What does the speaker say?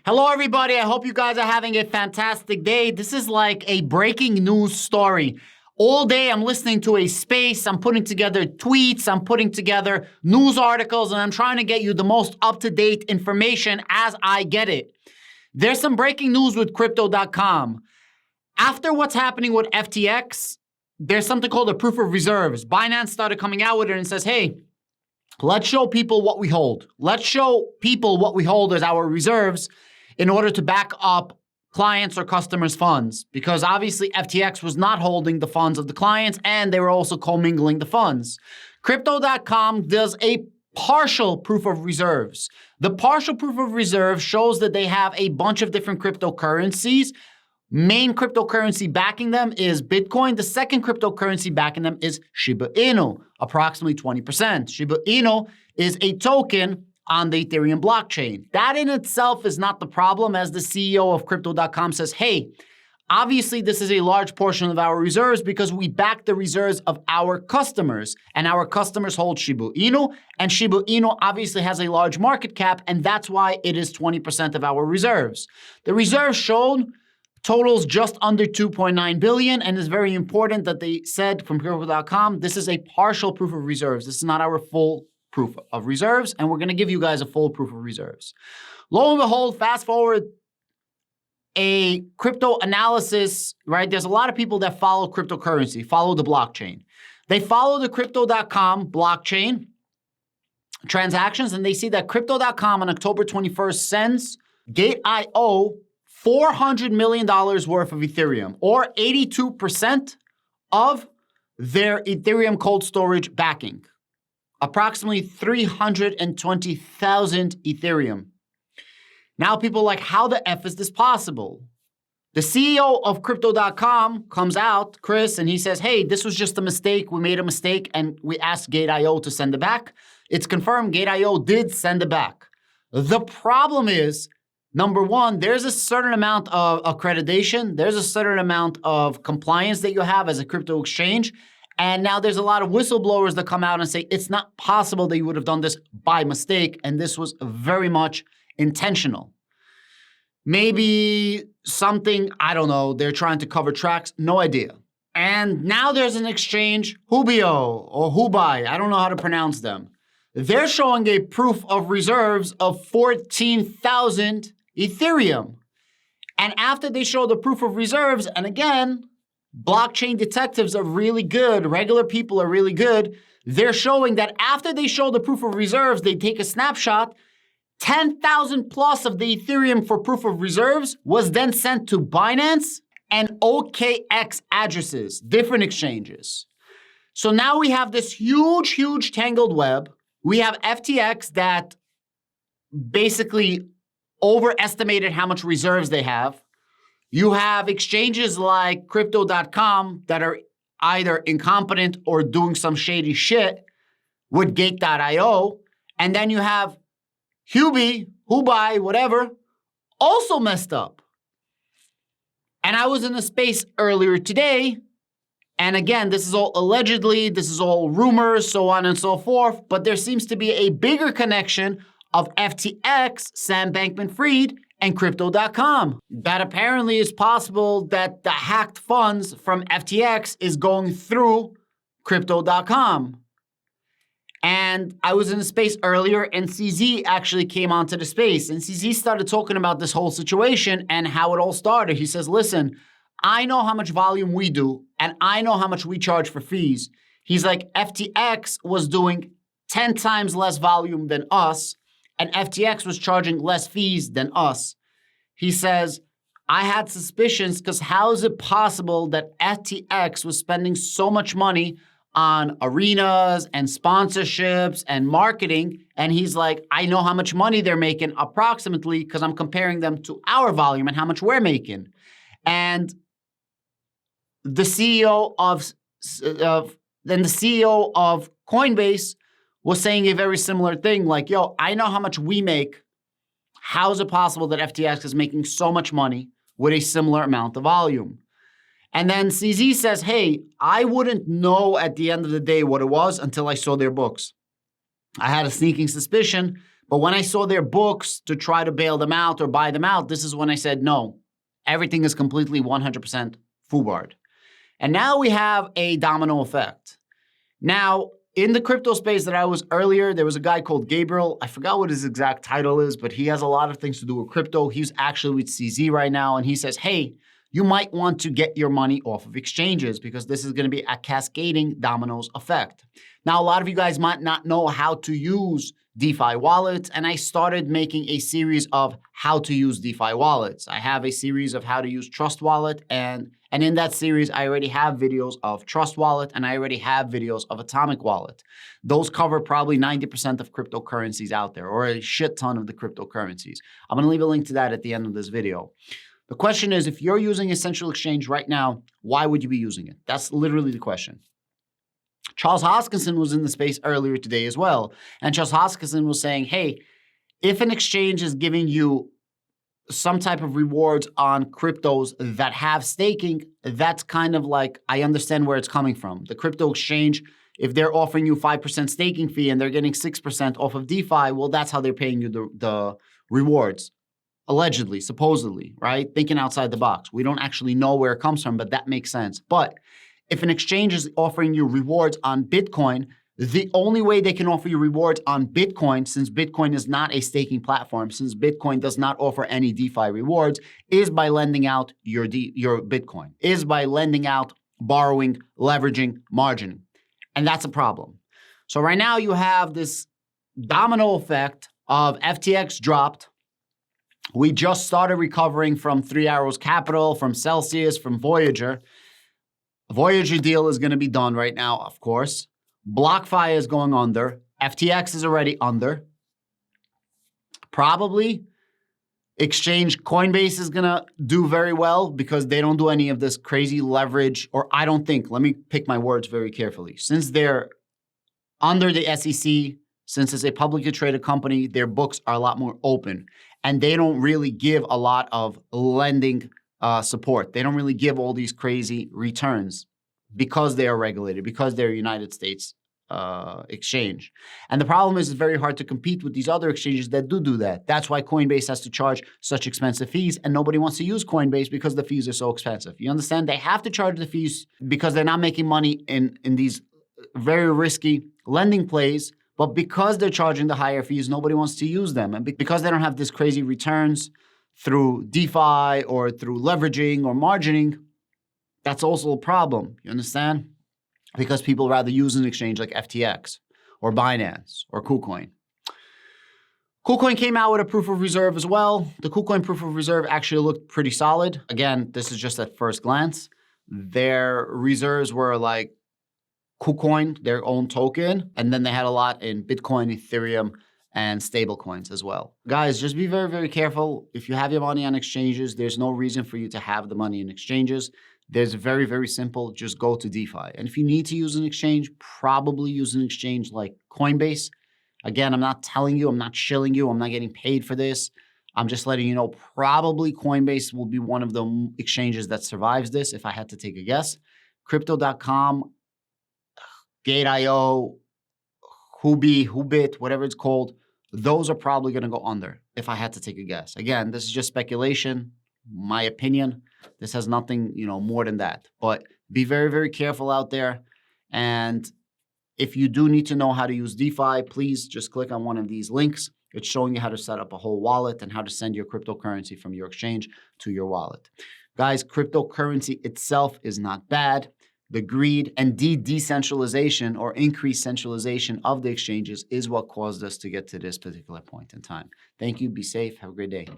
Hello, everybody. I hope you guys are having a fantastic day. This is like a breaking news story. All day, I'm listening to a space. I'm putting together tweets. I'm putting together news articles, and I'm trying to get you the most up-to-date information as I get it. There's some breaking news with crypto.com. After what's happening with FTX, there's something called a proof of reserves. Binance started coming out with it and says, hey, let's show people what we hold. Let's show people what we hold as our reserves in order to back up clients or customers' funds. Because obviously FTX was not holding the funds of the clients and they were also commingling the funds. Crypto.com does a partial proof of reserves. The partial proof of reserve shows that they have a bunch of different cryptocurrencies. Main cryptocurrency backing them is Bitcoin. The second cryptocurrency backing them is Shiba Inu, approximately 20%. Shiba Inu is a token on the Ethereum blockchain. That in itself is not the problem, as the CEO of Crypto.com says, hey, obviously this is a large portion of our reserves because we back the reserves of our customers, and our customers hold Shiba Inu, and Shiba Inu obviously has a large market cap, and that's why it is 20% of our reserves. The reserves shown totals just under 2.9 billion, and it's very important that they said from Crypto.com, this is a partial proof of reserves. This is not our full proof of reserves, and we're going to give you guys a full proof of reserves. Lo and behold, fast forward a crypto analysis, right? There's a lot of people that follow cryptocurrency, follow the blockchain. They follow the Crypto.com blockchain transactions, and they see that Crypto.com on October 21st sends Gate.io $400 million worth of Ethereum, or 82% of their Ethereum cold storage backing. Approximately 320,000 Ethereum. Now people are like, how the F is this possible? The CEO of Crypto.com comes out, Chris, and he says, hey, this was just a mistake. We made a mistake, and we asked Gate.io to send it back. It's confirmed Gate.io did send it back. The problem is, number one, there's a certain amount of accreditation. There's a certain amount of compliance that you have as a crypto exchange. And now there's a lot of whistleblowers that come out and say, it's not possible that you would have done this by mistake. And this was very much intentional. Maybe something, I don't know, they're trying to cover tracks, no idea. And now there's an exchange, Hubio or Hubai, I don't know how to pronounce them. They're showing a proof of reserves of 14,000 Ethereum. And after they show the proof of reserves, and again, blockchain detectives are really good, regular people are really good, they're showing that after they show the proof of reserves, they take a snapshot, 10,000 plus of the Ethereum for proof of reserves was then sent to Binance and OKX addresses, different exchanges. So now we have this huge tangled web. We have FTX that basically overestimated how much reserves they have. You have exchanges like Crypto.com that are either incompetent or doing some shady shit with Gate.io. And then you have Hubai, whatever, also messed up. And I was in a space earlier today, and again, this is all allegedly, this is all rumors, so on and so forth, but there seems to be a bigger connection of FTX, Sam Bankman-Fried, and Crypto.com. That apparently is possible that the hacked funds from FTX is going through Crypto.com. And I was in the space earlier, and CZ actually came onto the space, and CZ started talking about this whole situation and how it all started. He says, listen, I know how much volume we do, and I know how much we charge for fees. He's like, FTX was doing 10 times less volume than us, and FTX was charging less fees than us. He says, I had suspicions because how is it possible that FTX was spending so much money on arenas and sponsorships and marketing? And he's like, I know how much money they're making approximately because I'm comparing them to our volume and how much we're making. And the CEO of Coinbase was saying a very similar thing, like, yo, I know how much we make. How is it possible that FTX is making so much money with a similar amount of volume? And then CZ says, hey, I wouldn't know at the end of the day what it was until I saw their books. I had a sneaking suspicion, But when I saw their books to try to bail them out or buy them out, this is when I said, no, everything is completely 100% FUBAR'd. And now we have a domino effect. Now, in the crypto space that I was earlier, there was a guy called Gabriel. I forgot what his exact title is, but he has a lot of things to do with crypto. He's actually with CZ right now, and he says, hey, you might want to get your money off of exchanges because this is going to be a cascading dominoes effect. Now, a lot of you guys might not know how to use DeFi wallets, and I started making a series of how to use DeFi wallets. I have a series of how to use Trust Wallet, and in that series, I already have videos of Trust Wallet, and I already have videos of Atomic Wallet. Those cover probably 90% of cryptocurrencies out there, or a shit ton of the cryptocurrencies. I'm going to leave a link to that at the end of this video. The question is, if you're using a central exchange right now, why would you be using it? That's literally the question. Charles Hoskinson was in the space earlier today as well. And Charles Hoskinson was saying, hey, if an exchange is giving you some type of rewards on cryptos that have staking, that's kind of like, I understand where it's coming from. The crypto exchange, if they're offering you 5% staking fee and they're getting 6% off of DeFi, well, that's how they're paying you the rewards. Allegedly, supposedly, right? Thinking outside the box. We don't actually know where it comes from, but that makes sense. But if an exchange is offering you rewards on Bitcoin, the only way they can offer you rewards on Bitcoin, since Bitcoin is not a staking platform, since Bitcoin does not offer any DeFi rewards, is by lending out your Bitcoin, is by lending out, borrowing, leveraging, margining. And that's a problem. So right now you have this domino effect of FTX dropped. We just started recovering from 3 Arrows Capital, from Celsius, from Voyager. Voyager deal is going to be done right now, of course. BlockFi is going under. FTX is already under. Probably exchange Coinbase is going to do very well because they don't do any of this crazy leverage, or I don't think, let me pick my words very carefully. Since they're under the SEC, since it's a publicly traded company, their books are a lot more open. And they don't really give a lot of lending support. They don't really give all these crazy returns because they are regulated, because they're a United States exchange. And the problem is it's very hard to compete with these other exchanges that do that. That's why Coinbase has to charge such expensive fees, and nobody wants to use Coinbase because the fees are so expensive. You understand? They have to charge the fees because they're not making money in these very risky lending plays. But because they're charging the higher fees, nobody wants to use them. And because they don't have this crazy returns through DeFi or through leveraging or margining, that's also a problem. You understand? Because people rather use an exchange like FTX or Binance or KuCoin. KuCoin came out with a proof of reserve as well. The KuCoin proof of reserve actually looked pretty solid. Again, this is just at first glance. Their reserves were like KuCoin, their own token, and then they had a lot in Bitcoin, Ethereum, and stable coins as well. Guys, just be very, very careful. If you have your money on exchanges, there's no reason for you to have the money in exchanges. There's very, very simple, just go to DeFi. And if you need to use an exchange, probably use an exchange like Coinbase. Again, I'm not telling you, I'm not shilling you, I'm not getting paid for this. I'm just letting you know, probably Coinbase will be one of the exchanges that survives this, if I had to take a guess. Crypto.com, Gate.io, Huobi, whatever it's called, those are probably going to go under, if I had to take a guess. Again, this is just speculation, my opinion. This has nothing, more than that. But be very, very careful out there. And if you do need to know how to use DeFi, please just click on one of these links. It's showing you how to set up a whole wallet and how to send your cryptocurrency from your exchange to your wallet. Guys, cryptocurrency itself is not bad. The greed and decentralization or increased centralization of the exchanges is what caused us to get to this particular point in time. Thank you. Be safe. Have a great day.